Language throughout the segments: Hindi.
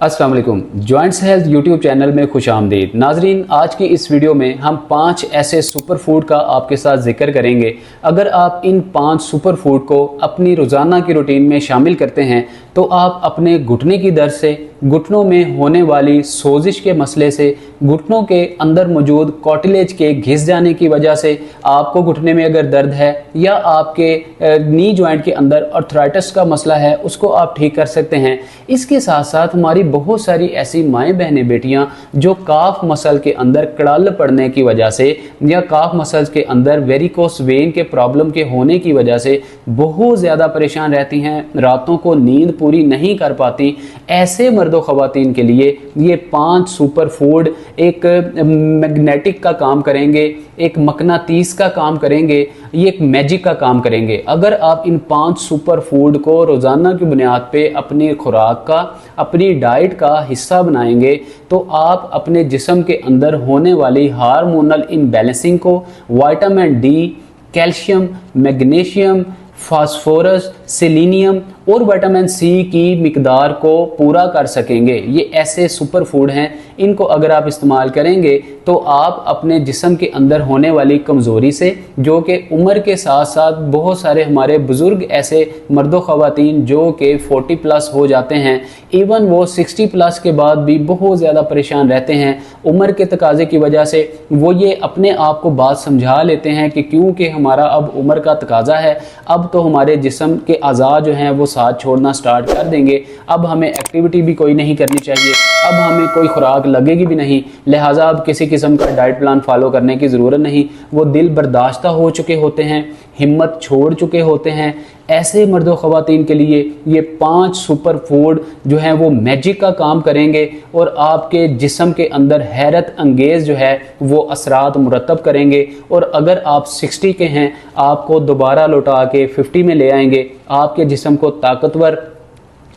अस्सलाम वालेकुम। जॉइंट्स हेल्थ यूट्यूब चैनल में खुश आमदीद। नाजरीन, आज की इस वीडियो में हम 5 ऐसे सुपर फूड का आपके साथ जिक्र करेंगे। अगर आप इन 5 सुपर फूड को अपनी रोज़ाना की रूटीन में शामिल करते हैं तो आप अपने घुटने की दर्द से, घुटनों में होने वाली सोजिश के मसले से, घुटनों के अंदर मौजूद कार्टिलेज के घिस जाने की वजह से आपको घुटने में अगर दर्द है या आपके नी जॉइंट के अंदर आर्थराइटिस का मसला है, उसको आप ठीक कर सकते हैं। इसके साथ साथ हमारी बहुत सारी ऐसी माएँ बहनें बेटियां जो काफ मसल के अंदर कड़ल पड़ने की वजह से या काफ मसल्स के अंदर वेरिकोस वेन के प्रॉब्लम के होने की वजह से बहुत ज़्यादा परेशान रहती हैं, रातों को नींद पूरी नहीं कर पाती। ऐसे मर्दों ख़वातीन के लिए ये 5 सुपर फूड एक मैग्नेटिक का काम करेंगे, एक मकनातीस का काम करेंगे, ये एक मैजिक का काम करेंगे। अगर आप इन 5 सुपर फूड को रोज़ाना की बुनियाद पे अपनी खुराक का, अपनी डाइट का हिस्सा बनाएंगे तो आप अपने जिस्म के अंदर होने वाली हार्मोनल इनबैलेंसिंग को, vitamin D, calcium, magnesium, phosphorus, selenium और विटामिन सी की मिकदार को पूरा कर सकेंगे। ये ऐसे सुपर फूड हैं, इनको अगर आप इस्तेमाल करेंगे तो आप अपने जिस्म के अंदर होने वाली कमज़ोरी से, जो कि उम्र के साथ साथ बहुत सारे हमारे बुज़ुर्ग ऐसे मर्दों ख़वातीन जो कि 40 प्लस हो जाते हैं, इवन वो 60 प्लस के बाद भी बहुत ज़्यादा परेशान रहते हैं उम्र के तकाजे की वजह से। वो ये अपने आप को बात समझा लेते हैं कि क्योंकि हमारा अब उम्र का तकाजा है, अब तो हमारे जिस्म के अज़ा जो हैं वो साथ छोड़ना स्टार्ट कर देंगे, अब हमें एक्टिविटी भी कोई नहीं करनी चाहिए, अब हमें कोई खुराक लगेगी भी नहीं, लिहाजा अब किसी किस्म का डाइट प्लान फॉलो करने की ज़रूरत नहीं। वो दिल बर्दाश्ता हो चुके होते हैं, हिम्मत छोड़ चुके होते हैं। ऐसे मर्दों ख़वातीन के लिए ये 5 सुपर फूड जो हैं वो मैजिक का काम करेंगे और आपके जिस्म के अंदर हैरत अंगेज़ जो है वो असरात मुरतब करेंगे। और अगर आप 60 के हैं, आपको दोबारा लौटा के 50 में ले आएंगे, आपके जिस्म को ताकतवर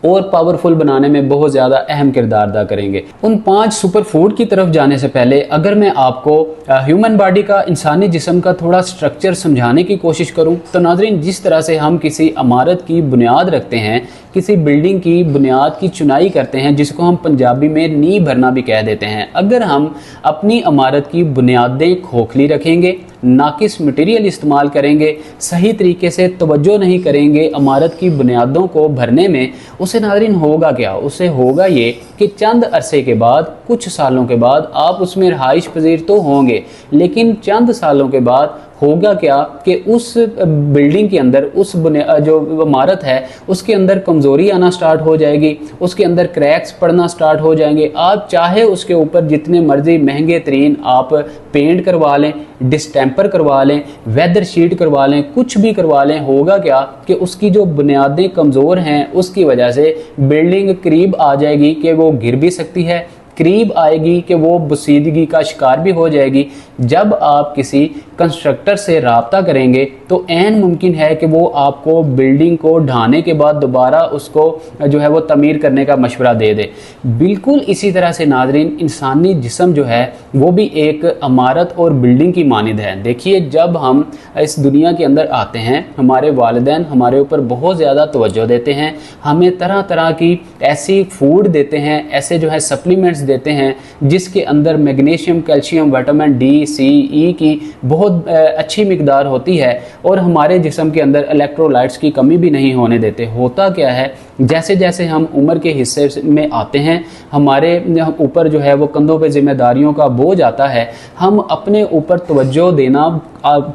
और पावरफुल बनाने में बहुत ज़्यादा अहम किरदार अदा करेंगे। उन 5 सुपर फूड की तरफ जाने से पहले अगर मैं आपको ह्यूमन बॉडी का, इंसानी जिस्म का थोड़ा स्ट्रक्चर समझाने की कोशिश करूं तो नाज़रीन, जिस तरह से हम किसी इमारत की बुनियाद रखते हैं, किसी बिल्डिंग की बुनियाद की चुनाई करते हैं, जिसको हम पंजाबी में नींव भरना भी कह देते हैं, अगर हम अपनी इमारत की बुनियादें खोखली रखेंगे, नाकिस मटेरियल इस्तेमाल करेंगे, सही तरीके से तवज्जो नहीं करेंगे इमारत की बुनियादों को भरने में, उसे नाज़रीन होगा क्या? उसे होगा ये कि चंद अरसे के बाद, कुछ सालों के बाद आप उसमें रहाइश पजीर तो होंगे, लेकिन चंद सालों के बाद होगा क्या कि उस बिल्डिंग के अंदर, उस जो इमारत है उसके अंदर कमज़ोरी आना स्टार्ट हो जाएगी, उसके अंदर क्रैक्स पड़ना स्टार्ट हो जाएंगे। आप चाहे उसके ऊपर जितने मर्जी महंगे तरीन आप पेंट करवा लें, डिस्टेम्पर करवा लें, वेदर शीट करवा लें, कुछ भी करवा लें, होगा क्या कि उसकी जो बुनियादें कमज़ोर हैं उसकी वजह से बिल्डिंग करीब आ जाएगी कि वो गिर भी सकती है, करीब आएगी कि वो बसीदगी का शिकार भी हो जाएगी। जब आप किसी कंस्ट्रक्टर से राब्ता करेंगे तो ऐन मुमकिन है कि वो आपको बिल्डिंग को ढाने के बाद दोबारा उसको जो है वो तमीर करने का मशवरा दे दे। बिल्कुल इसी तरह से नाज़रीन, इंसानी जिस्म जो है वो भी एक इमारत और बिल्डिंग की मानिंद है। देखिए, जब हम इस दुनिया के अंदर आते हैं, हमारे वालिदैन हमारे ऊपर बहुत ज़्यादा तवज्जो देते हैं, हमें तरह तरह की ऐसी फूड देते हैं, ऐसे जो है सप्लीमेंट्स देते हैं जिसके अंदर मैग्नीशियम, कैल्शियम, विटामिन डी, सी, ई की बहुत अच्छी मिकदार होती है और हमारे जिस्म के अंदर इलेक्ट्रोलाइट्स की कमी भी नहीं होने देते। होता क्या है, जैसे जैसे हम उम्र के हिस्से में आते हैं, हमारे ऊपर जो है वो कंधों पे जिम्मेदारियों का बोझ आता है, हम अपने ऊपर तवज्जो देना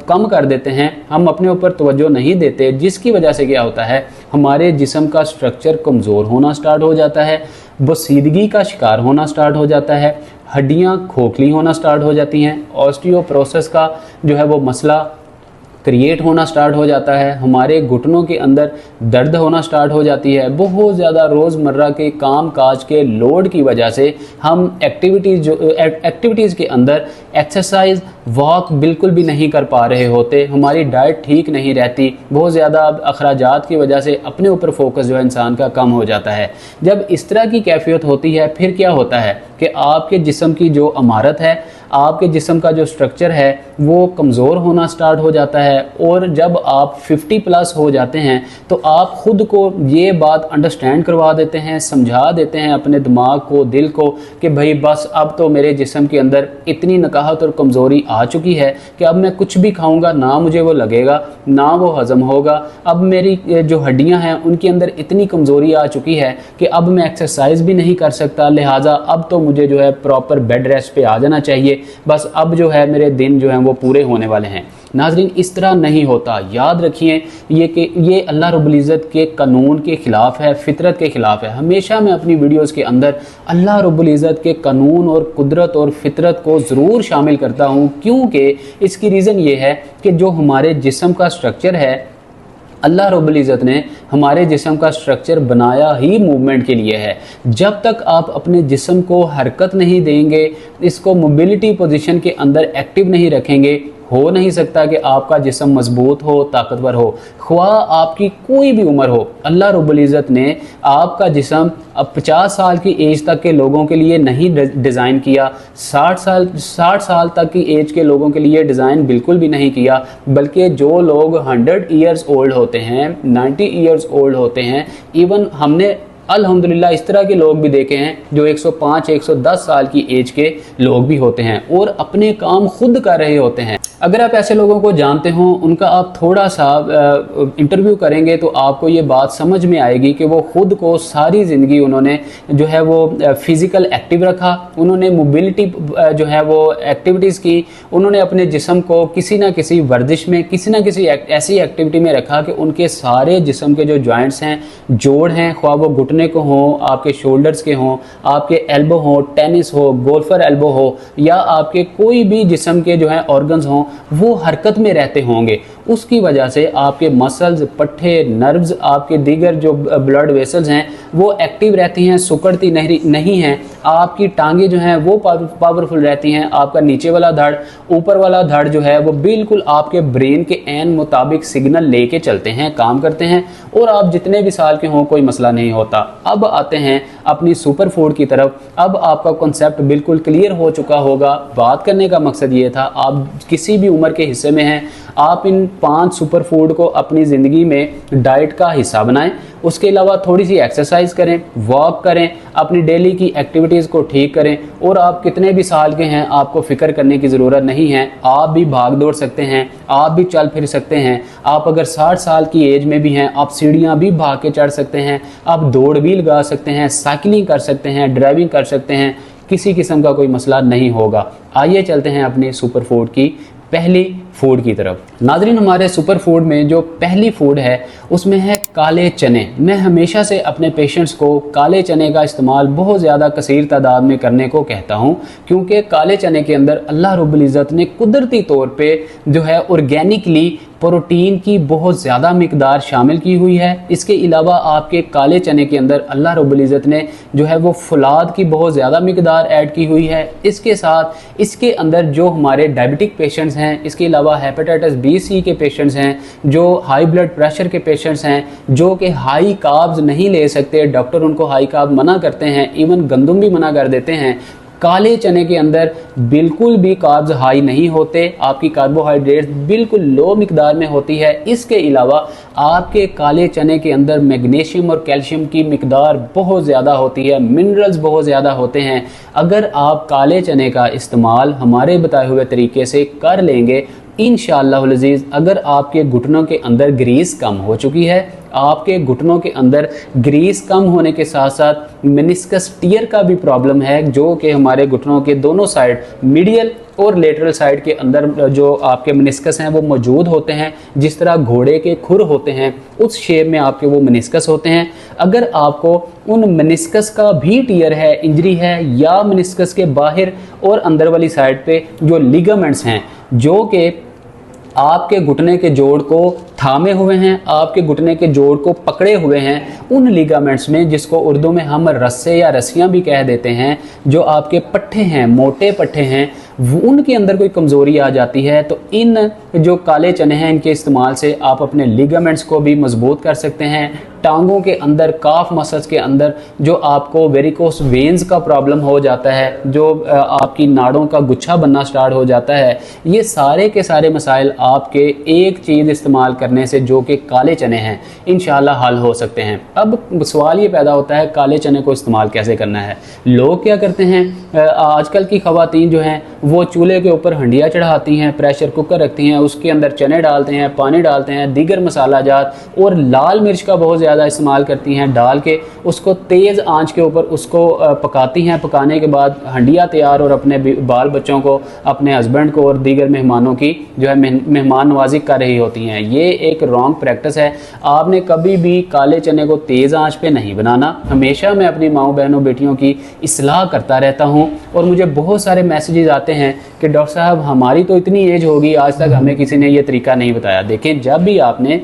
कम कर देते हैं, हम अपने ऊपर तवज्जो नहीं देते, जिसकी वजह से क्या होता है, हमारे जिस्म का स्ट्रक्चर कमज़ोर होना स्टार्ट हो जाता है, बसीदगी का शिकार होना स्टार्ट हो जाता है, हड्डियां खोखली होना स्टार्ट हो जाती हैं, ऑस्टियोपोरोसिस का जो है वो मसला क्रिएट होना स्टार्ट हो जाता है, हमारे घुटनों के अंदर दर्द होना स्टार्ट हो जाती है। बहुत ज़्यादा रोज़मर्रा के काम काज के लोड की वजह से हम एक्टिविटीज़ के अंदर एक्सरसाइज, वॉक बिल्कुल भी नहीं कर पा रहे होते, हमारी डाइट ठीक नहीं रहती, बहुत ज़्यादा अखराजात की वजह से अपने ऊपर फोकस जो है इंसान का कम हो जाता है। जब इस तरह की कैफियत होती है फिर क्या होता है कि आपके जिस्म की जो इमारत है, आपके जिस्म का जो स्ट्रक्चर है वो कमज़ोर होना स्टार्ट हो जाता है। और जब आप 50 प्लस हो जाते हैं तो आप खुद को ये बात अंडरस्टैंड करवा देते हैं, समझा देते हैं अपने दिमाग को, दिल को, कि भाई बस अब तो मेरे जिस्म के अंदर इतनी नकाहत और कमज़ोरी आ चुकी है कि अब मैं कुछ भी खाऊंगा ना मुझे वो लगेगा, ना वो हज़म होगा। अब मेरी जो हड्डियां हैं उनके अंदर इतनी कमज़ोरी आ चुकी है कि अब मैं एक्सरसाइज भी नहीं कर सकता, लिहाजा अब तो मुझे जो है प्रॉपर बेड रेस्ट पे आ जाना चाहिए, बस अब जो है मेरे दिन जो हैं वो पूरे होने वाले हैं। नाज़रीन, इस तरह नहीं होता। याद रखिए ये अल्लाह रब्बुल इज़्ज़त के कानून के ख़िलाफ़ है, फितरत के ख़िलाफ़ है। हमेशा मैं अपनी वीडियोज़ के अंदर अल्लाह रब्बुल इज़्ज़त के कानून और कुदरत और फितरत को ज़रूर शामिल करता हूँ, क्योंकि इसकी रीज़न ये है कि जो हमारे जिस्म का स्ट्रक्चर है, अल्लाह रब्बुल इज़्ज़त ने हमारे जिस्म का स्ट्रक्चर बनाया ही मूवमेंट के लिए है। जब तक आप अपने जिस्म को हरकत नहीं देंगे, इसको मोबिलिटी पोजीशन के अंदर एक्टिव नहीं रखेंगे, हो नहीं सकता कि आपका जिस्म मजबूत हो, ताकतवर हो, ख्वाह आपकी कोई भी उम्र हो। अल्लाह रब्बुल इज़्ज़त ने आपका जिस्म अब 50 साल की एज तक के लोगों के लिए नहीं डिज़ाइन किया, 60 साल तक की एज के लोगों के लिए डिज़ाइन बिल्कुल भी नहीं किया, बल्कि जो लोग 100 ईयर्स ओल्ड होते हैं, 90 ईयर्स ओल्ड होते हैं, इवन हमने अल्हम्दुलिल्लाह इस तरह के लोग भी देखे हैं जो 105 110 साल की एज के लोग भी होते हैं और अपने काम खुद कर रहे होते हैं। अगर आप ऐसे लोगों को जानते हो, उनका आप थोड़ा सा इंटरव्यू करेंगे तो आपको ये बात समझ में आएगी कि वो खुद को सारी ज़िंदगी उन्होंने जो है वो फिज़िकल एक्टिव रखा, उन्होंने मोबिलिटी जो है वो एक्टिविटीज़ की, उन्होंने अपने जिस्म को किसी ना किसी वर्जिश में, किसी ना किसी ऐसी एक्टिविटी में रखा कि उनके सारे जिस्म के जो जॉइंट्स हैं, जोड़ हैं, ख्वाह वो घुटने को हों, आपके शोल्डर्स के हों, आपके एल्बो हो, टेनिस हो, गोल्फर एल्बो हो, या आपके कोई भी जिस्म के जो है ऑर्गन्स हों, वो हरकत में रहते होंगे। उसकी वजह से आपके मसल्स, पट्टे, नर्व्स, आपके दीगर जो ब्लड वेसल्स हैं वो एक्टिव रहती हैं, सुकड़ती नहीं हैं। आपकी टांगें जो हैं वो पावरफुल रहती हैं। आपका नीचे वाला धड़, ऊपर वाला धड़ जो है वो बिल्कुल आपके ब्रेन के एन मुताबिक सिग्नल लेके चलते हैं, काम करते हैं, और आप जितने भी साल के हों कोई मसला नहीं होता। अब आते हैं अपनी सुपर फूड की तरफ। अब आपका कॉन्सेप्ट बिल्कुल क्लियर हो चुका होगा। बात करने का मकसद ये था, आप किसी भी उम्र के हिस्से में हैं, आप इन 5 सुपर फूड को अपनी ज़िंदगी में डाइट का हिस्सा बनाएं। उसके अलावा थोड़ी सी एक्सरसाइज करें, वॉक करें, अपनी डेली की एक्टिविटीज़ को ठीक करें। और आप कितने भी साल के हैं, आपको फ़िक्र करने की ज़रूरत नहीं है। आप भी भाग दौड़ सकते हैं, आप भी चल फिर सकते हैं। आप अगर 60 साल की एज में भी हैं, आप सीढ़ियाँ भी भाग के चढ़ सकते हैं, आप दौड़ भी लगा सकते हैं, साइकिलिंग कर सकते हैं, ड्राइविंग कर सकते हैं, किसी किस्म का कोई मसला नहीं होगा। आइए चलते हैं अपनी सुपर फूड की पहली फूड की तरफ। नाज़रीन, हमारे सुपर फूड में जो पहली फूड है उसमें है काले चने। मैं हमेशा से अपने पेशेंट्स को काले चने का इस्तेमाल बहुत ज़्यादा कसीर तादाद में करने को कहता हूँ, क्योंकि काले चने के अंदर अल्लाह रब्बुल इज़्ज़त ने कुदरती तौर पे जो है ऑर्गेनिकली प्रोटीन की बहुत ज़्यादा मिकदार शामिल की हुई है। इसके अलावा आपके काले चने के अंदर अल्लाह रब्बुल इज़्ज़त ने जो है वो फुलाद की बहुत ज़्यादा मिकदार ऐड की हुई है। इसके साथ इसके अंदर जो हमारे डायबिटिक पेशेंट्स हैं, इसके अलावा हेपेटाइटिस बी सी के पेशेंट्स हैं, जो हाई ब्लड प्रेशर के पेशेंट्स हैं, जो कि हाई कार्ब्स नहीं ले सकते, डॉक्टर उनको हाई कार्ब मना करते हैं, इवन गंदम भी मना कर देते हैं। काले चने के अंदर बिल्कुल भी कार्ब्स हाई नहीं होते, आपकी कार्बोहाइड्रेट्स बिल्कुल लो मिकदार में होती है। इसके अलावा आपके काले चने के अंदर मैग्नीशियम और कैल्शियम की मिकदार बहुत ज़्यादा होती है, मिनरल्स बहुत ज़्यादा होते हैं। अगर आप काले चने का इस्तेमाल हमारे बताए हुए तरीके से कर लेंगे, इंशाअल्लाह अज़ीज़, अगर आपके घुटनों के अंदर ग्रीस कम हो चुकी है, आपके घुटनों के अंदर ग्रीस कम होने के साथ साथ मेनिस्कस टियर का भी प्रॉब्लम है, जो कि हमारे घुटनों के दोनों साइड, मीडियल और लेटरल साइड के अंदर जो आपके मेनिस्कस हैं वो मौजूद होते हैं, जिस तरह घोड़े के खुर होते हैं उस शेप में आपके वो मेनिस्कस होते हैं। अगर आपको उन मेनिस्कस का भी टियर है, इंजरी है, या मेनिस्कस के बाहर और अंदर वाली साइड पे जो लिगामेंट्स हैं जो कि आपके घुटने के जोड़ को थामे हुए हैं, आपके घुटने के जोड़ को पकड़े हुए हैं, उन लिगामेंट्स में, जिसको उर्दू में हम रस्से या रस्सियां भी कह देते हैं, जो आपके पट्टे हैं, मोटे पट्टे हैं, उनके अंदर कोई कमज़ोरी आ जाती है, तो इन जो काले चने हैं इनके इस्तेमाल से आप अपने लिगामेंट्स को भी मजबूत कर सकते हैं, टांगों के अंदर, काफ मसल्स के अंदर जो आपको वेरिकोस वेन्स का प्रॉब्लम हो जाता है, जो आपकी नाड़ों का गुच्छा बनना स्टार्ट हो जाता है, ये सारे के सारे मसाइल आपके एक चीज़ इस्तेमाल करने से जो कि काले चने हैं इंशाल्लाह हल हो सकते हैं। अब सवाल ये पैदा होता है काले चने को इस्तेमाल कैसे करना है। लोग क्या करते हैं, आजकल की ख़वातीन जो हैं वो चूल्हे के ऊपर हंडिया चढ़ाती हैं, प्रेशर कुकर रखती हैं, उसके अंदर चने डालते हैं, पानी डालते हैं, दीगर मसाला जात और लाल मिर्च का बहुत ज़्यादा इस्तेमाल करती हैं, डाल के उसको तेज़ आंच के ऊपर उसको पकाती हैं। पकाने के बाद हंडिया तैयार और अपने बाल बच्चों को, अपने हस्बैंड को और दीगर मेहमानों की जो है मेहमान नवाजी कर रही होती हैं। ये एक रॉन्ग प्रैक्टिस है। आपने कभी भी काले चने को तेज़ आंच पे नहीं बनाना। हमेशा मैं अपनी माँओं बहनों बेटियों की इस्लाह करता रहता हूँ और मुझे बहुत सारे मैसेजेस आते हैं कि डॉक्टर साहब हमारी तो इतनी एज होगी, आज तक हमें किसी ने ये तरीका नहीं बताया। देखें, जब भी आपने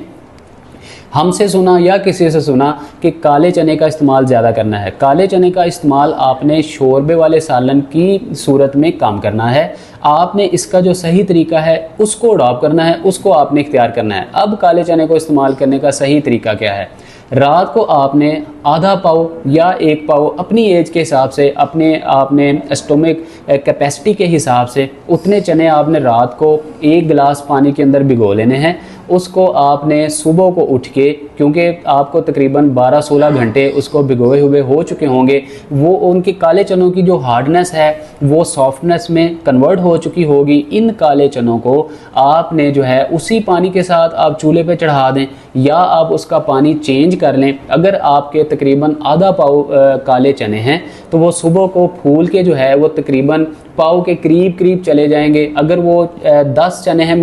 हमसे सुना या किसी से सुना कि काले चने का इस्तेमाल ज़्यादा करना है, काले चने का इस्तेमाल आपने शोरबे वाले सालन की सूरत में काम करना है। आपने इसका जो सही तरीका है उसको अडॉप्ट करना है, उसको आपने इख्तियार करना है। अब काले चने को इस्तेमाल करने का सही तरीका क्या है? रात को आपने आधा पाव या एक पाव अपनी एज के हिसाब से, आपने स्टोमिक कैपेसिटी के हिसाब से उतने चने आपने रात को एक गिलास पानी के अंदर भिगो लेने हैं। उसको आपने सुबह को उठ के, क्योंकि आपको तकरीबन 12-16 घंटे उसको भिगोए हुए हो चुके होंगे, वो उनके काले चनों की जो हार्डनेस है वो सॉफ्टनेस में कन्वर्ट हो चुकी होगी। इन काले चनों को आपने जो है उसी पानी के साथ आप चूल्हे पे चढ़ा दें या आप उसका पानी चेंज कर लें। अगर आपके तकरीबन आधा पाव काले चने हैं तो वो सुबह को फूल के जो है वो तकरीबन पाव के करीब चले जाएंगे। अगर वो 10 चने हैं,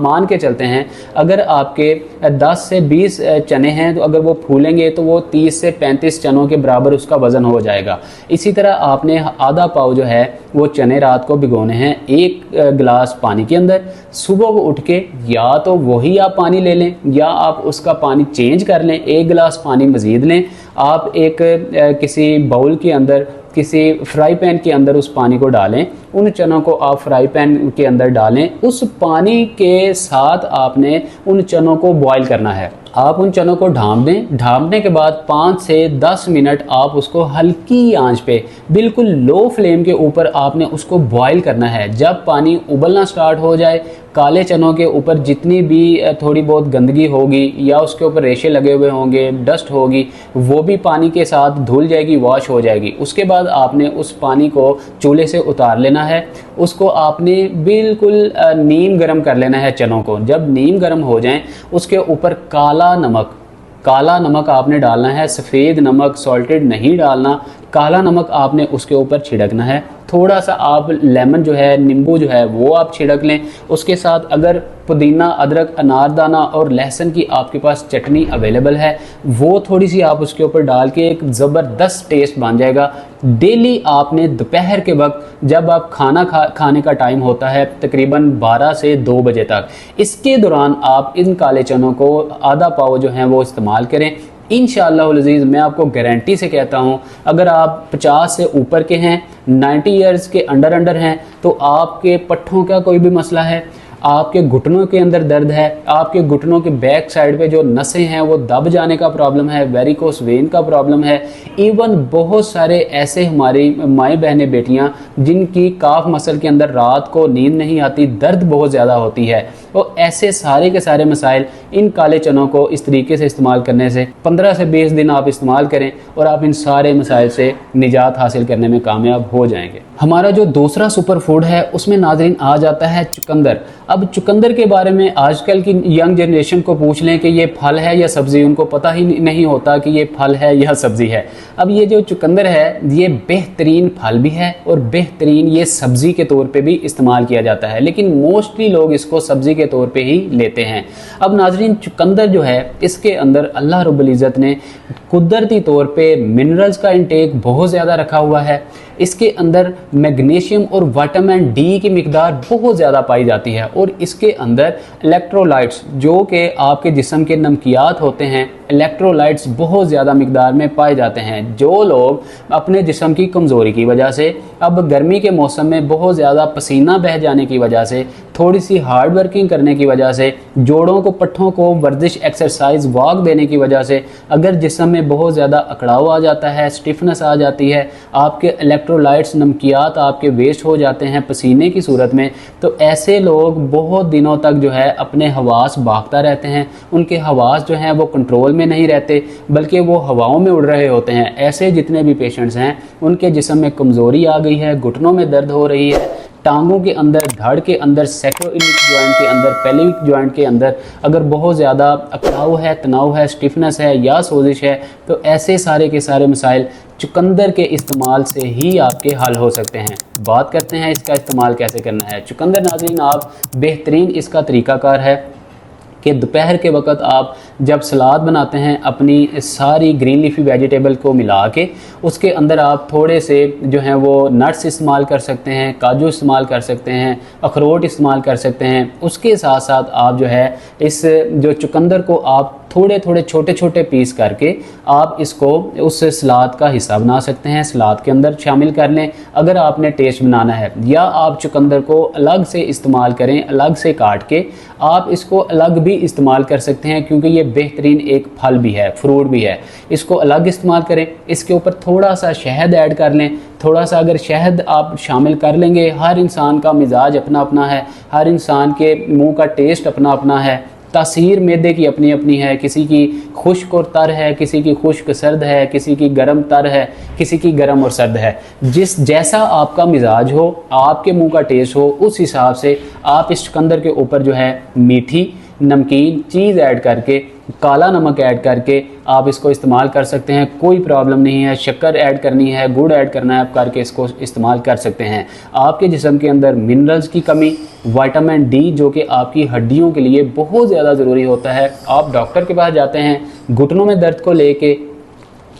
मान के चलते हैं, अगर आपके 10 से 20 चने हैं तो अगर वो फूलेंगे तो वो 30 से 35 चनों के बराबर उसका वज़न हो जाएगा। इसी तरह आपने आधा पाव जो है वो चने रात को भिगोने हैं एक गिलास पानी के अंदर। सुबह को उठ के या तो वही आप पानी ले लें या आप उसका पानी चेंज कर लें, एक गिलास पानी मज़ीद लें। आप एक किसी बाउल के अंदर, किसी फ्राई पैन के अंदर उस पानी को डालें। उन चनों को आप फ्राई पैन के अंदर डालें। उस पानी के साथ आपने उन चनों को बॉईल करना है। आप उन चनों को ढाँप दें। ढाँपने के बाद 5 से 10 मिनट आप उसको हल्की आंच पे, बिल्कुल लो फ्लेम के ऊपर आपने उसको बॉईल करना है। जब पानी उबलना स्टार्ट हो जाए, काले चनों के ऊपर जितनी भी थोड़ी बहुत गंदगी होगी या उसके ऊपर रेशे लगे हुए होंगे, डस्ट होगी, वो भी पानी के साथ धुल जाएगी, वॉश हो जाएगी। उसके बाद आपने उस पानी को चूल्हे से उतार लेना है। उसको आपने बिल्कुल नीम गर्म कर लेना है चनों को। जब नीम गर्म हो जाएं, उसके ऊपर काला नमक आपने डालना है। सफ़ेद नमक, सॉल्टेड नहीं डालना, काला नमक आपने उसके ऊपर छिड़कना है। थोड़ा सा आप लेमन जो है, नींबू जो है वो आप छिड़क लें। उसके साथ अगर पुदीना, अदरक, अनारदाना और लहसुन की आपके पास चटनी अवेलेबल है वो थोड़ी सी आप उसके ऊपर डाल के एक ज़बरदस्त टेस्ट बन जाएगा। डेली आपने दोपहर के वक्त जब आप खाने का टाइम होता है तकरीबन 12 से 2 बजे तक, इसके दौरान आप इन काले चनों को आधा पाव जो है वो इस्तेमाल करें। इंशाअल्लाह अज़ीज़ मैं आपको गारंटी से कहता हूँ, अगर आप 50 से ऊपर के हैं, 90 इयर्स के अंडर हैं, तो आपके पट्ठों का कोई भी मसला है, आपके घुटनों के अंदर दर्द है, आपके घुटनों के बैक साइड पे जो नसें हैं वो दब जाने का प्रॉब्लम है, वेरिकोस वेन का प्रॉब्लम है, इवन बहुत सारे ऐसे हमारी माएँ बहनें बेटियां जिनकी काफ मसल के अंदर रात को नींद नहीं आती, दर्द बहुत ज़्यादा होती है, तो ऐसे सारे के सारे मसाइल इन काले चनों को इस तरीके से इस्तेमाल करने से 15 से 20 दिन आप इस्तेमाल करें और आप इन सारे मसाइल से निजात हासिल करने में कामयाब हो जाएंगे। हमारा जो दूसरा सुपर फूड है उसमें नाज़रीन आ जाता है चुकंदर। अब चुकंदर के बारे में आजकल की यंग जनरेशन को पूछ लें कि ये फल है या सब्ज़ी, उनको पता ही नहीं होता कि ये फल है या सब्ज़ी है। अब ये जो चुकंदर है ये बेहतरीन फल भी है और बेहतरीन ये सब्ज़ी के तौर पे भी इस्तेमाल किया जाता है, लेकिन मोस्टली लोग इसको सब्ज़ी के तौर पे ही लेते हैं। अब नाज़रीन चुकंदर जो है इसके अंदर अल्लाह रब्बुल इज़्ज़त ने कुदरती तौर पे मिनरल्स का इंटेक बहुत ज़्यादा रखा हुआ है। इसके अंदर मैग्नीशियम और विटामिन डी की मिकदार बहुत ज़्यादा पाई जाती है और इसके अंदर इलेक्ट्रोलाइट्स जो कि आपके जिस्म के नमकियात होते हैं, इलेक्ट्रोलाइट्स बहुत ज़्यादा मिकदार में पाए जाते हैं। जो लोग अपने जिस्म की कमज़ोरी की वजह से, अब गर्मी के मौसम में बहुत ज़्यादा पसीना बह जाने की वजह से थोड़ी सी हार्ड वर्किंग करने की वजह से, जोड़ों को पट्ठों को वर्जिश एक्सरसाइज वॉक देने की वजह से अगर जिस्म में बहुत ज़्यादा अकड़ाव आ जाता है, स्टिफनेस आ जाती है, आपके इलेक्ट्रोलाइट्स नमकियात आपके वेस्ट हो जाते हैं पसीने की सूरत में, तो ऐसे लोग बहुत दिनों तक जो है अपने हवास भागता रहते हैं। उनके हवास जो हैं वो कंट्रोल में नहीं रहते, बल्कि वो हवाओं में उड़ रहे होते हैं। ऐसे जितने भी पेशेंट्स हैं उनके जिस्म में कमज़ोरी आ गई है, घुटनों में दर्द हो रही है, टांगों के अंदर, धड़ के अंदर, सैक्रोइलिक जॉइंट के अंदर, पेल्विक जॉइंट के अंदर अगर बहुत ज़्यादा अकड़ाव है, तनाव है, स्टिफनेस है या सोजिश है, तो ऐसे सारे के सारे मसाइल चुकंदर के इस्तेमाल से ही आपके हल हो सकते हैं। बात करते हैं इसका इस्तेमाल कैसे करना है। चुकंदर नाज़रीन, आप बेहतरीन इसका तरीक़ाकार है कि दोपहर के वक्त आप जब सलाद बनाते हैं अपनी सारी ग्रीन लीफी वेजिटेबल को मिला के उसके अंदर आप थोड़े से जो हैं वो नट्स इस्तेमाल कर सकते हैं, काजू इस्तेमाल कर सकते हैं, अखरोट इस्तेमाल कर सकते हैं। उसके साथ साथ आप जो है इस जो चुकंदर को आप थोड़े थोड़े छोटे छोटे पीस करके आप इसको उस सलाद का हिस्सा बना सकते हैं, सलाद के अंदर शामिल कर लें अगर आपने टेस्ट बनाना है। या आप चुकंदर को अलग से इस्तेमाल करें, अलग से काट के आप इसको अलग भी इस्तेमाल कर सकते हैं, क्योंकि ये बेहतरीन एक फल भी है, फ्रूट भी है। इसको अलग इस्तेमाल करें, इसके ऊपर थोड़ा सा शहद ऐड कर लें। थोड़ा सा अगर शहद आप शामिल कर लेंगे, हर इंसान का मिजाज अपना अपना है, हर इंसान के मुंह का टेस्ट अपना अपना है, तासीर मैदे की अपनी अपनी है, किसी की खुश्क और तर है, किसी की खुश्क सर्द है, किसी की गर्म तर है, किसी की गर्म और सर्द है। जिस जैसा आपका मिजाज हो, आपके मुंह का टेस्ट हो, उस हिसाब से आप इस चुकंदर के ऊपर जो है मीठी नमकीन चीज़ ऐड करके, काला नमक ऐड करके आप इसको इस्तेमाल कर सकते हैं। कोई प्रॉब्लम नहीं है। शक्कर ऐड करनी है, गुड़ ऐड करना है, आप करके इसको इस्तेमाल कर सकते हैं। आपके जिस्म के अंदर मिनरल्स की कमी, विटामिन डी जो कि आपकी हड्डियों के लिए बहुत ज़्यादा ज़रूरी होता है, आप डॉक्टर के पास जाते हैं घुटनों में दर्द को लेके,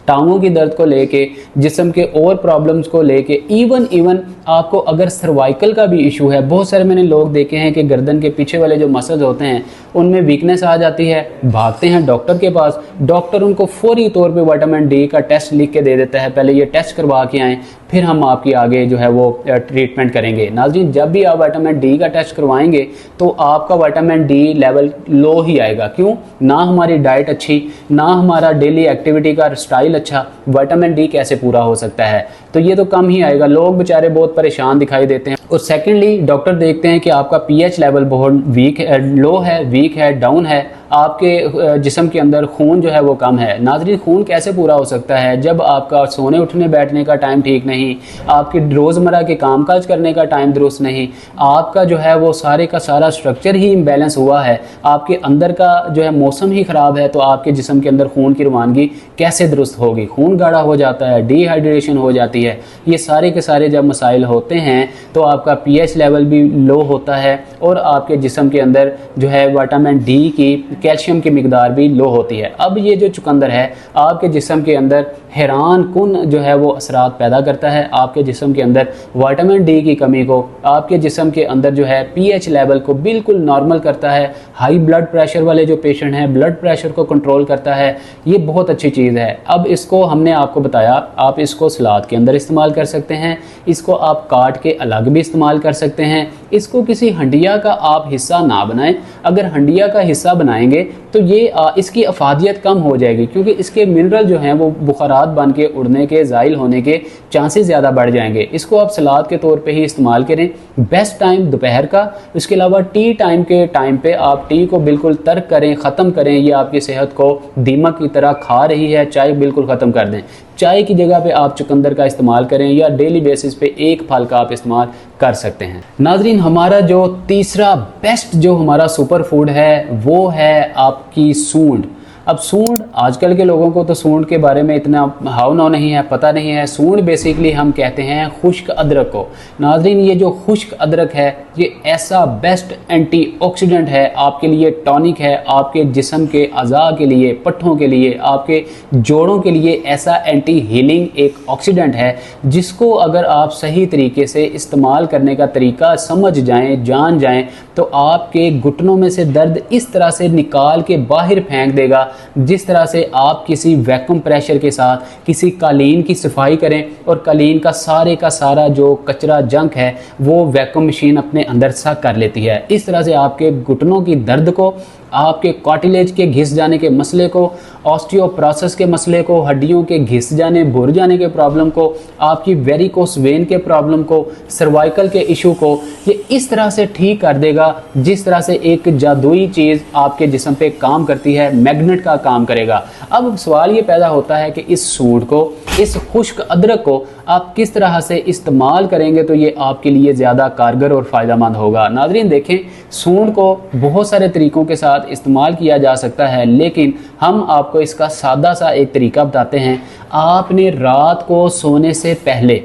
टांगों की दर्द को लेके, जिस्म के और प्रॉब्लम्स को लेके, इवन आपको अगर सर्वाइकल का भी इशू है। बहुत सारे मैंने लोग देखे हैं कि गर्दन के पीछे वाले जो मसल्स होते हैं उनमें वीकनेस आ जाती है, भागते हैं डॉक्टर के पास, डॉक्टर उनको फौरी तौर पे विटामिन डी का टेस्ट लिख के दे देता है, पहले ये टेस्ट करवा के आएँ फिर हम आपकी आगे जो है वो ट्रीटमेंट करेंगे। नाज़रीन, जब भी आप विटामिन डी का टेस्ट करवाएंगे तो आपका विटामिन डी लेवल लो ही आएगा। क्यों? ना हमारी डाइट अच्छी, ना हमारा डेली एक्टिविटी का स्टाइल अच्छा, विटामिन डी कैसे पूरा हो सकता है? तो ये तो कम ही आएगा। लोग बेचारे बहुत परेशान दिखाई देते हैं। और सेकेंडली डॉक्टर देखते हैं कि आपका पीएच लेवल बहुत वीक है, लो है, वीक है, डाउन है, आपके जिस्म के अंदर खून जो है वो कम है। नाज़रीन, खून कैसे पूरा हो सकता है जब आपका सोने उठने बैठने का टाइम ठीक नहीं, आपके रोज़मर्रा के कामकाज करने का टाइम दुरुस्त नहीं, आपका जो है वो सारे का सारा स्ट्रक्चर ही इम्बैलेंस हुआ है, आपके अंदर का जो है मौसम ही ख़राब है, तो आपके जिस्म के अंदर खून की रवानगी कैसे दुरुस्त होगी? खून गाढ़ा हो जाता है, डिहाइड्रेशन हो जाती है। ये सारे के सारे जब मसाइल होते हैं तो आपका पीएच लेवल भी लो होता है और आपके जिस्म के अंदर जो है विटामिन डी की, कैल्शियम की मिकदार भी लो होती है। अब ये जो चुकंदर है आपके जिस्म के अंदर हैरान कुन जो है वो असरात पैदा करता है। आपके जिस्म के अंदर विटामिन डी की कमी को, आपके जिस्म के अंदर जो है पीएच लेवल को बिल्कुल नॉर्मल करता है। हाई ब्लड प्रेशर वाले जो पेशेंट हैं, ब्लड प्रेशर को कंट्रोल करता है। ये बहुत अच्छी चीज़ है। अब इसको हमने आपको बताया, आप इसको सलाद के अंदर इस्तेमाल कर सकते हैं, इसको आप काट के अलग भी इस्तेमाल कर सकते हैं। इसको किसी हंडिया का आप हिस्सा ना बनाएं। अगर हंडिया का हिस्सा बनाएंगे तो ये इसकी अफादियत कम हो जाएगी, क्योंकि इसके मिनरल जो हैं वो बुखारात बन के उड़ने के, ज़ाइल होने के चांसेस ज़्यादा बढ़ जाएंगे। इसको आप सलाद के तौर पे ही इस्तेमाल करें। बेस्ट टाइम दोपहर का, उसके अलावा टी टाइम के टाइम पे आप टी को बिल्कुल तर्क करें, ख़त्म करें। ये आपकी सेहत को दीमक की तरह खा रही है। चाय बिल्कुल ख़त्म कर दें। चाय की जगह पे आप चुकंदर का इस्तेमाल करें या डेली बेसिस पे एक फल का आप इस्तेमाल कर सकते हैं। नाजरीन, हमारा जो तीसरा बेस्ट जो हमारा सुपर फूड है वो है आपकी सूंड। अब सूंड, आजकल के लोगों को तो सूंड के बारे में इतना हाव नाव नहीं है, पता नहीं है। सूंड बेसिकली हम कहते हैं खुश्क अदरक को। नाजरीन, ये जो खुश्क अदरक है ये ऐसा बेस्ट एंटीऑक्सीडेंट है, आपके लिए टॉनिक है, आपके जिस्म के अज़ा के लिए, पट्ठों के लिए, आपके जोड़ों के लिए ऐसा एंटी हीलिंग एक ऑक्सीडेंट है जिसको अगर आप सही तरीके से इस्तेमाल करने का तरीका समझ जाएं, जान जाएं, तो आपके घुटनों में से दर्द इस तरह से निकाल के बाहर फेंक देगा जिस तरह से आप किसी वैक्यूम प्रेशर के साथ किसी कालीन की सफाई करें और कालीन का सारा जो कचरा जंक है वो वैक्यूम मशीन अपने अंदर सक कर लेती है। इस तरह से आपके घुटनों की दर्द को, आपके कार्टिलेज के घिस जाने के मसले को, ऑस्टियोप्रोसिस के मसले को, हड्डियों के घिस जाने भुर जाने के प्रॉब्लम को, आपकी वेरिकोस वेन के प्रॉब्लम को, सर्वाइकल के इशू को ये इस तरह से ठीक कर देगा जिस तरह से एक जादुई चीज़ आपके जिस्म पे काम करती है, मैग्नेट का काम करेगा। अब सवाल ये पैदा होता है कि इस सूंड को, इस खुश्क अदरक को आप किस तरह से इस्तेमाल करेंगे तो ये आपके लिए ज़्यादा कारगर और फ़ायदेमंद होगा। नाज़रीन देखें, सूंड को बहुत सारे तरीक़ों के साथ इस्तेमाल किया जा सकता है, लेकिन हम आपको इसका सादा सा एक तरीका बताते हैं। आपने रात को सोने से पहले,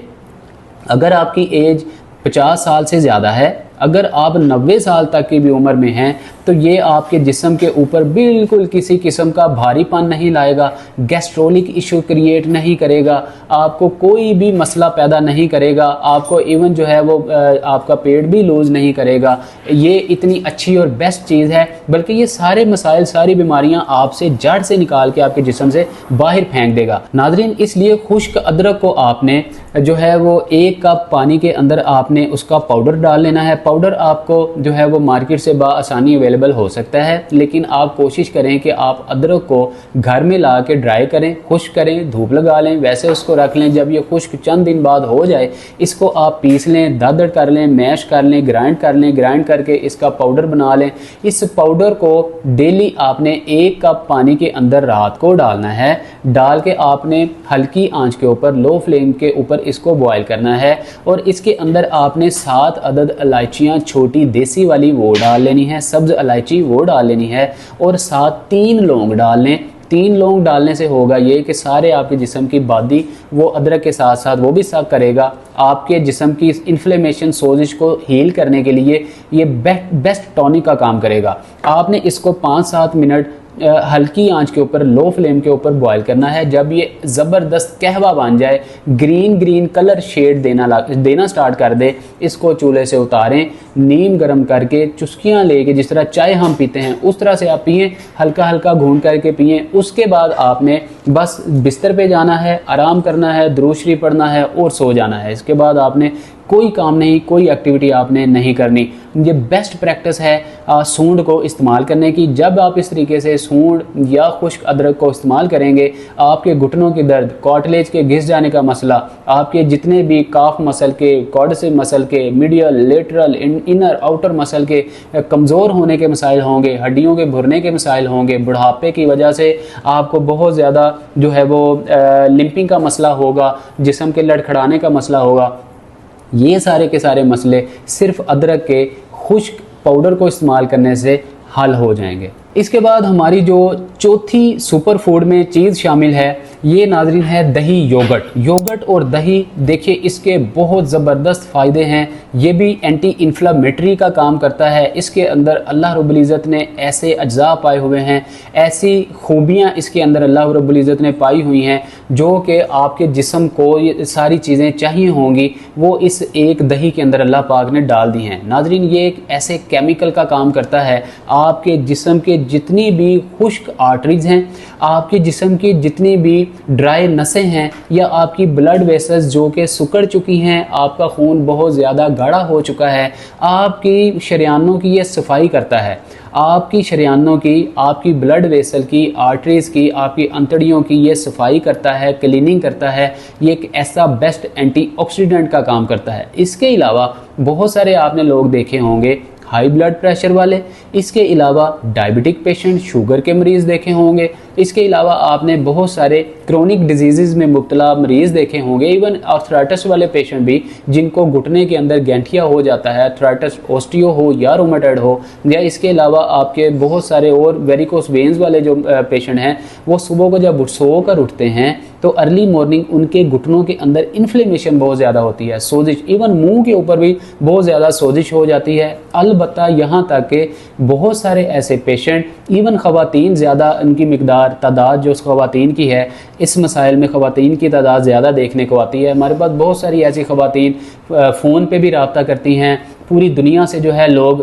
अगर आपकी एज 50 साल से ज़्यादा है, अगर आप 90 साल तक की भी उम्र में हैं, तो ये आपके जिस्म के ऊपर बिल्कुल किसी किस्म का भारीपन नहीं लाएगा, गैस्ट्रोलिक इशू क्रिएट नहीं करेगा, आपको कोई भी मसला पैदा नहीं करेगा, आपको इवन जो है वो आपका पेट भी लूज़ नहीं करेगा। ये इतनी अच्छी और बेस्ट चीज़ है, बल्कि ये सारे मसाइल, सारी बीमारियां आपसे जड़ से निकाल के आपके जिस्म से बाहर फेंक देगा। नाज़रीन, इसलिए खुश्क अदरक को आपने जो है वो 1 कप पानी के अंदर आपने उसका पाउडर डाल लेना है। पाउडर आपको जो है वो मार्केट से बाआसानी अवेलेबल हो सकता है, लेकिन आप कोशिश करें कि आप अदरक को घर में ला के ड्राई करें, खुश्क करें, धूप लगा लें, वैसे उसको रख लें। जब ये खुश्क चंद दिन बाद हो जाए, इसको आप पीस लें, दरदर कर लें, मैश कर लें, ग्राइंड कर लें, ग्राइंड करके इसका पाउडर बना लें। इस पाउडर को डेली आपने 1 कप पानी के अंदर रात को डालना है। डाल के आपने हल्की आंच के ऊपर, लो फ्लेम के ऊपर इसको बॉयल करना है और इसके अंदर आपने 7 अदद इलायचियाँ छोटी देसी वाली वो डाल लेनी है, सब्ज़ इलायची वो डाल लेनी है और साथ 3 लौंग डाल लें। 3 लौंग डालने से होगा ये कि सारे आपके जिस्म की बादी वो अदरक के साथ साथ वो भी सक करेगा। आपके जिस्म की इन्फ्लेमेशन, सोजिश को हील करने के लिए ये बेस्ट टॉनिक का काम करेगा। आपने इसको 5-7 मिनट हल्की आंच के ऊपर, लो फ्लेम के ऊपर बॉयल करना है। जब ये ज़बरदस्त कहवा बन जाए, ग्रीन कलर शेड देना स्टार्ट कर दे, इसको चूल्हे से उतारें, नीम गर्म करके चुस्कियाँ लेके, जिस तरह चाय हम पीते हैं उस तरह से आप पिएं, हल्का हल्का घूंट करके पिएं। उसके बाद आपने बस बिस्तर पे जाना है, आराम करना है, दुरूद शरीफ पढ़ना है और सो जाना है। इसके बाद आपने कोई काम नहीं, कोई एक्टिविटी आपने नहीं करनी। ये बेस्ट प्रैक्टिस है सूंड को इस्तेमाल करने की। जब आप इस तरीके से सूंड या खुश्क अदरक को इस्तेमाल करेंगे, आपके घुटनों की दर्द, कार्टिलेज के घिस जाने का मसला, आपके जितने भी काफ मसल के, कॉर्डसेप मसल के, medial, lateral, inner, outer muscle के कमज़ोर होने के मसाइल होंगे, हड्डियों के भुरने के मसाइल होंगे, बुढ़ापे की वजह से आपको बहुत ज़्यादा जो है वो लिम्पिंग का मसला होगा, जिस्म के लड़खड़ाने का मसला होगा। ये सारे के सारे मसले सिर्फ अदरक के खुश्क पाउडर को इस्तेमाल करने से हल हो जाएंगे। इसके बाद हमारी जो चौथी सुपर फूड में चीज़ शामिल है, ये नाज़रीन है दही योगर्ट। योगर्ट और दही, देखिए इसके बहुत ज़बरदस्त फ़ायदे हैं। ये भी एंटी इन्फ्लामेटरी का काम करता है। इसके अंदर अल्लाह रब्बुल इज़्ज़त ने ऐसे अज्जा पाए हुए हैं, ऐसी खूबियाँ इसके अंदर अल्लाह रब्बुल इज़्ज़त ने पाई हुई हैं जो कि आपके जिस्म को ये सारी चीज़ें चाहिए होंगी, वो इस एक दही के अंदर अल्लाह पाक ने डाल दी हैं। नाज़रीन, ये एक ऐसे केमिकल का काम करता है, आपके जिस्म के जितनी भी खुश्क आर्टरीज हैं, आपके जिस्म की जितनी भी ड्राई नसें हैं या आपकी ब्लड वेसल्स जो कि सिकुड़ चुकी हैं, आपका खून बहुत ज़्यादा गाढ़ा हो चुका है, आपकी शरीयानों की ये सफाई करता है। आपकी शरीयानों की, आपकी ब्लड वेसल की, आर्टरीज़ की, आपकी अंतड़ियों की ये सफाई करता है, क्लीनिंग करता है। ये एक ऐसा बेस्ट एंटीऑक्सीडेंट का काम करता है। इसके अलावा बहुत सारे आपने लोग देखे होंगे हाई ब्लड प्रेशर वाले, इसके अलावा डायबिटिक पेशेंट, शुगर के मरीज़ देखे होंगे, इसके अलावा आपने बहुत सारे क्रोनिक डिजीज़ में मुब्तला मरीज़ देखे होंगे, इवन आर्थराइटिस वाले पेशेंट भी जिनको घुटने के अंदर गैंठिया हो जाता है, आर्थराइटिस ओस्टियो हो या रोमेटॉइड हो, या इसके अलावा आपके बहुत सारे और वेरिकोस वेन्स वाले जो पेशेंट हैं, वो सुबह को जब सो कर उठते हैं तो अर्ली मॉर्निंग उनके घुटनों के अंदर इन्फ्लेमेशन बहुत ज़्यादा होती है, सोजिश, इवन मुंह के ऊपर भी बहुत ज़्यादा सोजिश हो जाती है। अलबत्ता यहाँ तक कि बहुत सारे ऐसे पेशेंट, इवन ख़वातीन ज़्यादा, उनकी मिकदार तादाद जो ख़वातीन की है, इस मसाइल में ख़वातीन की तादाद ज़्यादा देखने को आती है। हमारे पास बहुत सारी ऐसी ख़वातीन फ़ोन पे भी रब्ता करती हैं पूरी दुनिया से जो है लोग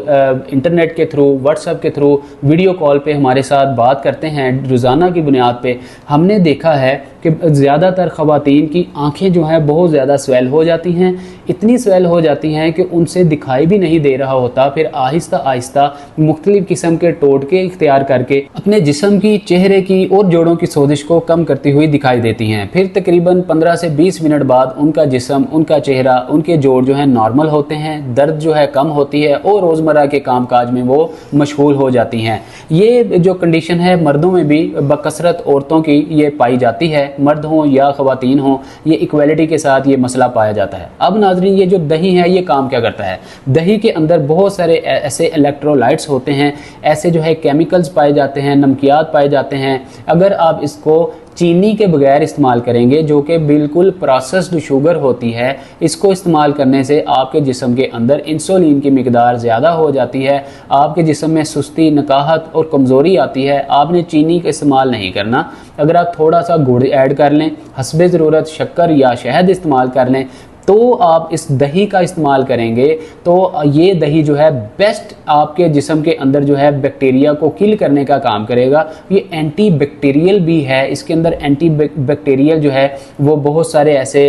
इंटरनेट के थ्रू, व्हाट्सएप के थ्रू, वीडियो कॉल पे हमारे साथ बात करते हैं रोज़ाना की बुनियाद पे। हमने देखा है कि ज़्यादातर ख़वातीन की आंखें जो हैं बहुत ज़्यादा स्वेल हो जाती हैं, इतनी स्वेल हो जाती हैं कि उनसे दिखाई भी नहीं दे रहा होता। फिर आहिस्ता आहिस्ता मुख्तलिफ़ किस्म के टोटके इख्तियार करके अपने जिस्म की, चेहरे की और जोड़ों की सोजिश को कम करती हुई दिखाई देती हैं। फिर तकरीबन 15 से 20 मिनट बाद उनका जिस्म, उनका चेहरा, उनके जोड़ जो है नॉर्मल होते हैं, दर्द जो है कम होती है और रोज़मर्रा के कामकाज में वो मशगूल हो जाती हैं। ये जो कंडीशन है मर्दों में भी बकसरत औरतों की ये पाई जाती है, मर्द हों या ख़वातीन हों, ये इक्वालिटी के साथ ये मसला पाया जाता है। अब नाज़रीन, ये जो दही है ये काम क्या करता है? दही के अंदर बहुत सारे ऐसे इलेक्ट्रोलाइट्स होते हैं, ऐसे जो है केमिकल्स पाए जाते हैं, नमकियात पाए जाते हैं। अगर आप इसको चीनी के बगैर इस्तेमाल करेंगे, जो कि बिल्कुल प्रोसेस्ड शुगर होती है, इसको इस्तेमाल करने से आपके जिस्म के अंदर इंसुलिन की मिकदार ज़्यादा हो जाती है, आपके जिस्म में सुस्ती, नकाहत और कमज़ोरी आती है। आपने चीनी का इस्तेमाल नहीं करना। अगर आप थोड़ा सा गुड़ ऐड कर लें, हस्बे ज़रूरत शक्कर या शहद इस्तेमाल कर लें, तो आप इस दही का इस्तेमाल करेंगे तो ये दही जो है बेस्ट आपके जिस्म के अंदर जो है बैक्टीरिया को किल करने का काम करेगा। ये एंटी बैक्टीरियल भी है, इसके अंदर एंटी बैक्टीरियल जो है वो बहुत सारे ऐसे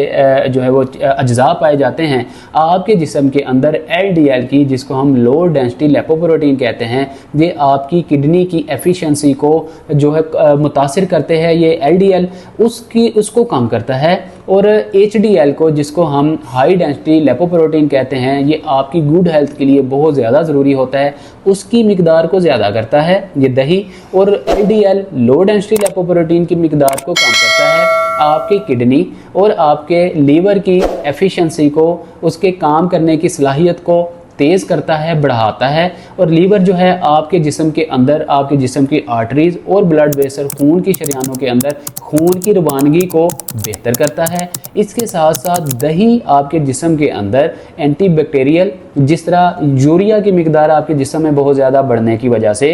जो है वो अज्जा पाए जाते हैं। आपके जिस्म के अंदर LDL की, जिसको हम लो डेंसिटी लिपोप्रोटीन कहते हैं, ये आपकी किडनी की एफिशिएंसी को जो है मुतासिर करते हैं। ये LDL उसको कम करता है, और HDL को, जिसको हम हाई डेंसिटी लिपोप्रोटीन कहते हैं, ये आपकी गुड हेल्थ के लिए बहुत ज़्यादा ज़रूरी होता है, उसकी मिकदार को ज़्यादा करता है ये दही। और LDL लो डेंसिटी लिपोप्रोटीन की मिकदार को कम करता है, आपकी किडनी और आपके लीवर की एफिशिएंसी को, उसके काम करने की सलाहियत को तेज़ करता है, बढ़ाता है। और लीवर जो है आपके जिस्म के अंदर, आपके जिस्म की आर्टरीज और ब्लड वेसल, खून की शरियानों के अंदर खून की रवानगी को बेहतर करता है। इसके साथ साथ दही आपके जिस्म के अंदर एंटी बैक्टीरियल, जिस तरह यूरिया की मिकदार आपके जिस्म में बहुत ज़्यादा बढ़ने की वजह से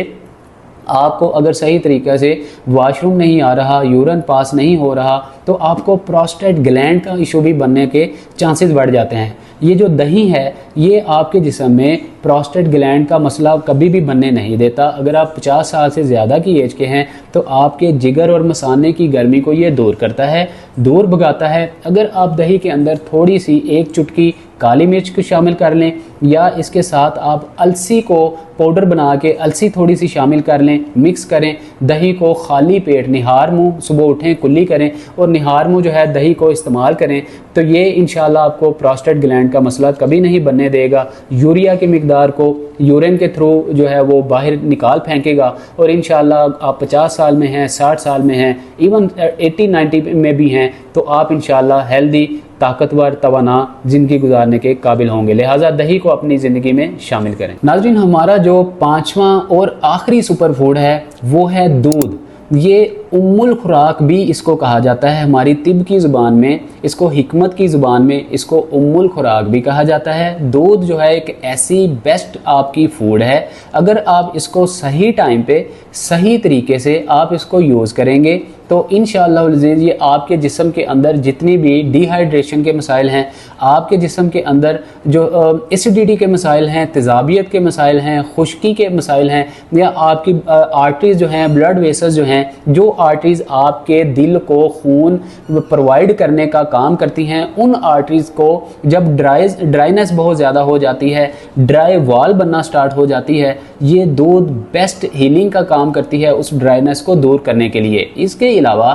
आपको अगर सही तरीके से वॉशरूम नहीं आ रहा, यूरिन पास नहीं हो रहा, तो आपको प्रोस्टेट ग्लैंड का इशू भी बनने के चांसेस बढ़ जाते हैं। ये जो दही है ये आपके जिस्म में प्रोस्टेट ग्लैंड का मसला कभी भी बनने नहीं देता। अगर आप 50 साल से ज़्यादा की एज के हैं तो आपके जिगर और मसाने की गर्मी को ये दूर करता है, दूर भगाता है। अगर आप दही के अंदर थोड़ी सी 1 चुटकी काली मिर्च को शामिल कर लें, या इसके साथ आप अलसी को पाउडर बना के अलसी थोड़ी सी शामिल कर लें, मिक्स करें, दही को खाली पेट निहार मुँह सुबह उठें, कुल्ली करें और निहार मुँह जो है दही को इस्तेमाल करें, तो ये इंशाल्लाह आपको प्रोस्टेट ग्लैंड का मसला कभी नहीं बनने देगा। यूरिया की मिकदार को यूरिन के थ्रू जो है वो बाहर निकाल फेंकेगा, और इंशाल्लाह आप 50 साल में हैं, 60 साल में हैं, इवन 80-90 में भी हैं, तो आप इंशाल्लाह हेल्दी, ताकतवर, तवाना ज़िंदगी गुजारने के काबिल होंगे। लिहाजा दही को अपनी ज़िंदगी में शामिल करें। नाज़रीन, हमारा जो 5वां और आखिरी सुपर फूड है वो है दूध। ये उम्मुल खुराक भी इसको कहा जाता है, हमारी तिब की ज़ुबान में, इसको हिकमत की ज़ुबान में इसको उम्मुल खुराक भी कहा जाता है। दूध जो है एक ऐसी बेस्ट आपकी फूड है, अगर आप इसको सही टाइम पे, सही तरीके से आप इसको यूज़ करेंगे तो इंशाअल्लाह अज़ीज़ ये आपके जिस्म के अंदर जितनी भी डिहाइड्रेशन के मसाइल हैं, आपके जिस्म के अंदर जो एसिडिटी के मसाइल हैं, तेज़ाबियत के मसाइल हैं, खुश्की के मसाइल हैं, या आपकी आर्टरीज जो हैं, ब्लड वेसल्स जो हैं, जो आर्टरीज आपके दिल को खून प्रोवाइड करने का काम करती हैं, उन आर्टरीज को जब ड्राइनेस बहुत ज़्यादा हो जाती है, ड्राई वॉल बनना स्टार्ट हो जाती है, ये दूध बेस्ट हीलिंग का काम करती है उस ड्राइनेस को दूर करने के लिए। इसके अलावा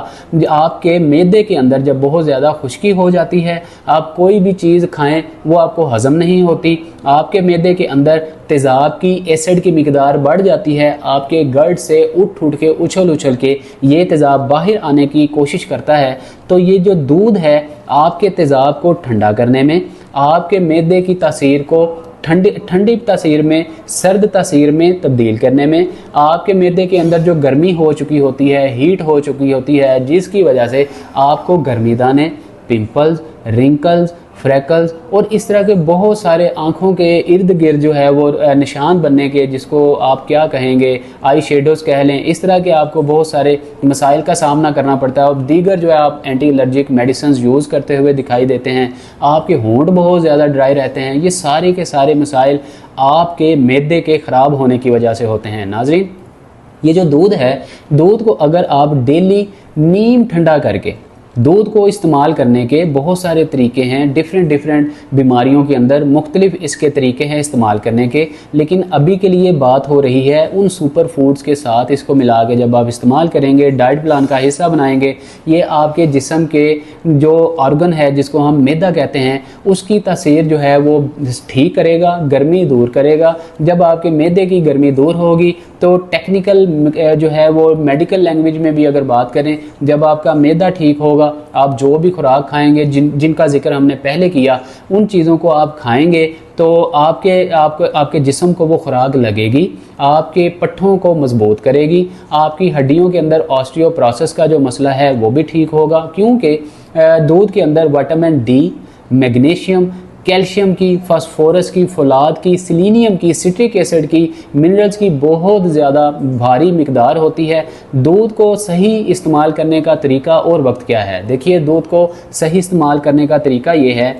आपके मैदे के अंदर जब बहुत ज़्यादा खुश्की हो जाती है, आप कोई भी चीज़ खाएं वो आपको हज़म नहीं होती, आपके मैदे के अंदर तेज़ाब की, एसिड की मिकदार बढ़ जाती है, आपके गट से उठ के उछल के ये तेज़ाब बाहर आने की कोशिश करता है, तो ये जो दूध है आपके तेज़ाब को ठंडा करने में, आपके मैदे की तासीर को ठंडी तासीर में, सर्द तासीर में तब्दील करने में, आपके मैदे के अंदर जो गर्मी हो चुकी होती है, हीट हो चुकी होती है, जिसकी वजह से आपको गर्मी दाने, पिंपल्स, रिंकल्स, फ्रैकल्स और इस तरह के बहुत सारे आँखों के इर्द गिर्द जो है वो निशान बनने के, जिसको आप क्या कहेंगे, आई शेडोज़ कह लें, इस तरह के आपको बहुत सारे मसाइल का सामना करना पड़ता है। और दीगर जो है आप एंटी एलर्जिक मेडिसिन यूज़ करते हुए दिखाई देते हैं, आपके होंठ बहुत ज़्यादा ड्राई रहते हैं। ये सारे के सारे मसाइल आपके मैदे के ख़राब होने की वजह से होते हैं। नाज़रीन, ये जो दूध है, दूध को अगर आप डेली नीम ठंडा करके, दूध को इस्तेमाल करने के बहुत सारे तरीके हैं, डिफरेंट बीमारियों के अंदर मुख्तलिफ इसके तरीके हैं इस्तेमाल करने के। लेकिन अभी के लिए बात हो रही है उन सुपर फूड्स के साथ इसको मिला के जब आप इस्तेमाल करेंगे, डाइट प्लान का हिस्सा बनाएंगे, ये आपके जिस्म के जो ऑर्गन है जिसको हम मैदा कहते हैं, उसकी तासीर जो है वो ठीक करेगा, गर्मी दूर करेगा। जब आपके मैदे की गर्मी दूर होगी तो टेक्निकल जो है वो मेडिकल लैंग्वेज में भी अगर बात करें, जब आपका मैदा ठीक होगा, आप जो भी खुराक खाएंगे जिनका जिक्र हमने पहले किया, उन चीज़ों को आप खाएंगे तो आपके जिस्म को वो खुराक लगेगी, आपके पट्ठों को मजबूत करेगी, आपकी हड्डियों के अंदर ऑस्टियोप्रोसिस का जो मसला है वो भी ठीक होगा। क्योंकि दूध के अंदर विटामिन डी, मैग्नीशियम, कैल्शियम की, फास्फोरस की, फौलाद की, सिलीनियम की, सिट्रिक एसिड की, मिनरल्स की बहुत ज़्यादा भारी मिकदार होती है। दूध को सही इस्तेमाल करने का तरीका और वक्त क्या है? देखिए, दूध को सही इस्तेमाल करने का तरीका ये है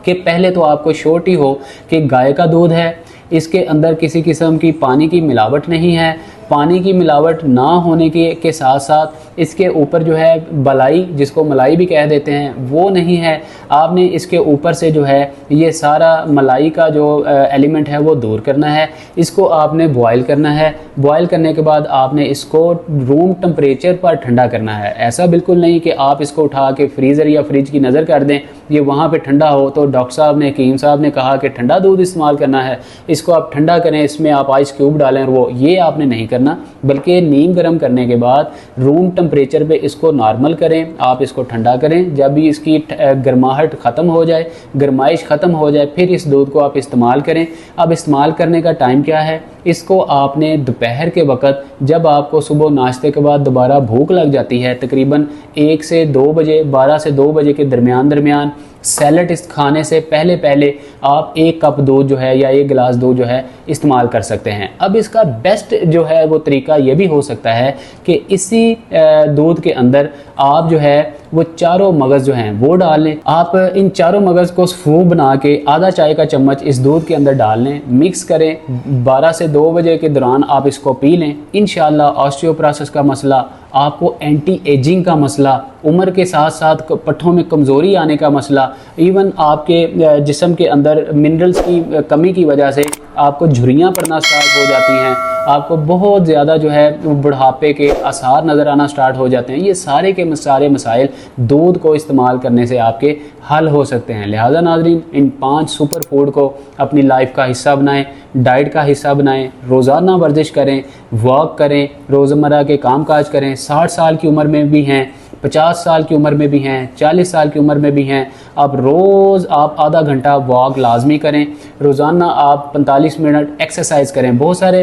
कि पहले तो आपको श्योरिटी हो कि गाय का दूध है, इसके अंदर किसी किस्म की पानी की मिलावट नहीं है। पानी की मिलावट ना होने के साथ साथ इसके ऊपर जो है बलाई, जिसको मलाई भी कह देते हैं, वो नहीं है। आपने इसके ऊपर से जो है ये सारा मलाई का जो एलिमेंट है वो दूर करना है। इसको आपने बॉयल करना है। बॉयल करने के बाद आपने इसको रूम टेम्परेचर पर ठंडा करना है। ऐसा बिल्कुल नहीं कि आप इसको उठा के फ्रीज़र या फ्रिज की नज़र कर दें, ये वहाँ पे ठंडा हो। तो डॉक्टर साहब ने, हकीम साहब ने कहा कि ठंडा दूध इस्तेमाल करना है, इसको आप ठंडा करें, इसमें आप आइस क्यूब डालें, और वो ये आपने नहीं करना, बल्कि नीम गर्म करने के बाद रूम टेम्परेचर पे इसको नॉर्मल करें, आप इसको ठंडा करें। जब भी इसकी गर्माहट ख़त्म हो जाए, गर्माइश ख़त्म हो जाए, फिर इस दूध को आप इस्तेमाल करें। अब इस्तेमाल करने का टाइम क्या है? इसको आपने दोपहर के वक़्त, जब आपको सुबह नाश्ते के बाद दोबारा भूख लग जाती है, तकरीबन 1 से 2 बजे, 12 से 2 बजे के दरमियान सैलेड इस खाने से पहले आप 1 कप दूध जो है या 1 गिलास दूध जो है इस्तेमाल कर सकते हैं। अब इसका बेस्ट जो है वो तरीका ये भी हो सकता है कि इसी दूध के अंदर आप जो है वो चारों मगज़ जो हैं वो डाल लें। आप इन चारों मगज़ को सूप बना के आधा चाय का चम्मच इस दूध के अंदर डाल लें, मिक्स करें। 12 से 2 बजे के दौरान आप इसको पी लें। इंशाल्लाह ऑस्टियोप्रोसिस का मसला, आपको एंटी एजिंग का मसला, उम्र के साथ साथ पट्ठों में कमज़ोरी आने का मसला, इवन आपके जिस्म के अंदर मिनरल्स की कमी की वजह से आपको झुर्रियाँ पड़ना स्टार्ट हो जाती हैं, आपको बहुत ज़्यादा जो है बुढ़ापे के आसार नज़र आना स्टार्ट हो जाते हैं। ये सारे के सारे मसाइल दूध को इस्तेमाल करने से आपके हल हो सकते हैं। लिहाजा नाज़रीन, इन 5 सुपर फूड को अपनी लाइफ का हिस्सा बनाएं, डाइट का हिस्सा बनाएं, रोज़ाना वर्जिश करें, वॉक करें, रोज़मर्रा के काम काज करें। 60 साल की उम्र में भी हैं, 50 साल की उम्र में भी हैं, 40 साल की उम्र में भी हैं, अब रोज़ आप आधा घंटा वॉक लाजमी करें। रोज़ाना आप 45 मिनट एक्सरसाइज करें। बहुत सारे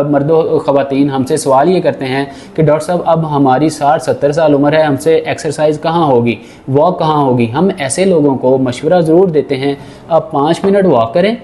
मर्दों ख़वातीन हमसे सवाल ये करते हैं कि डॉक्टर साहब, अब हमारी 60-70 साल उम्र है, हमसे एक्सरसाइज कहाँ होगी, वॉक कहाँ होगी? हम ऐसे लोगों को मशवरा ज़रूर देते हैं, आप 5 मिनट वॉक करें,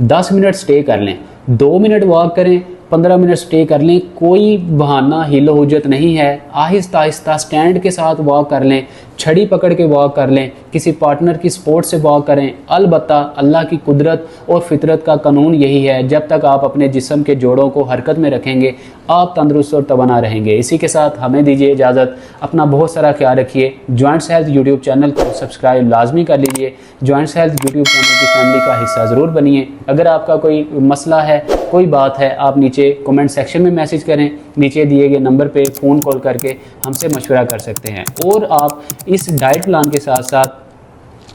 10 मिनट स्टे कर लें, 2 मिनट वॉक करें, 15 मिनट स्टे कर लें। कोई बहाना हिलो हुज्जत नहीं है। आहिस्ता आहिस्ता स्टैंड के साथ वॉक कर लें, छड़ी पकड़ के वॉक कर लें, किसी पार्टनर की सपोर्ट से वॉक करें। अलबत्ता अल्लाह की कुदरत और फितरत का कानून यही है, जब तक आप अपने जिस्म के जोड़ों को हरकत में रखेंगे आप तंदुरुस्त और तवाना रहेंगे। इसी के साथ हमें दीजिए इजाज़त। अपना बहुत सारा ख्याल रखिए। जॉइंट्स हेल्थ यूट्यूब चैनल को सब्सक्राइब लाजमी कर लीजिए। जॉइंट्स हेल्थ यूट्यूब चैनल की फैमिली का हिस्सा ज़रूर बनिए। अगर आपका कोई मसला है, कोई बात है, आप नीचे कमेंट सेक्शन में मैसेज करें, नीचे दिए गए नंबर पे फ़ोन कॉल करके हमसे मशवरा कर सकते हैं। और आप इस डाइट प्लान के साथ साथ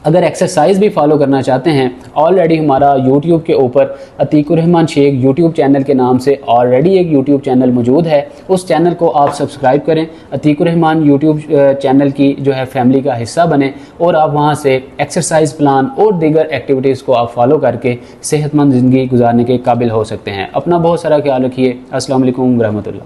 अगर एक्सरसाइज भी फॉलो करना चाहते हैं, ऑलरेडी हमारा यूट्यूब के ऊपर अतीकुर रहमान शेख यूट्यूब चैनल के नाम से ऑलरेडी एक यूट्यूब चैनल मौजूद है। उस चैनल को आप सब्सक्राइब करें, अतीकुर रहमान यूट्यूब चैनल की जो है फैमिली का हिस्सा बने, और आप वहां से एक्सरसाइज प्लान और दीगर एक्टिविटीज़ को आप फॉलो करके सेहतमंद ज़िंदगी गुजारने के काबिल हो सकते हैं। अपना बहुत सारा ख्याल रखिए। अस्सलाम वालेकुम रहमतुल्लाह।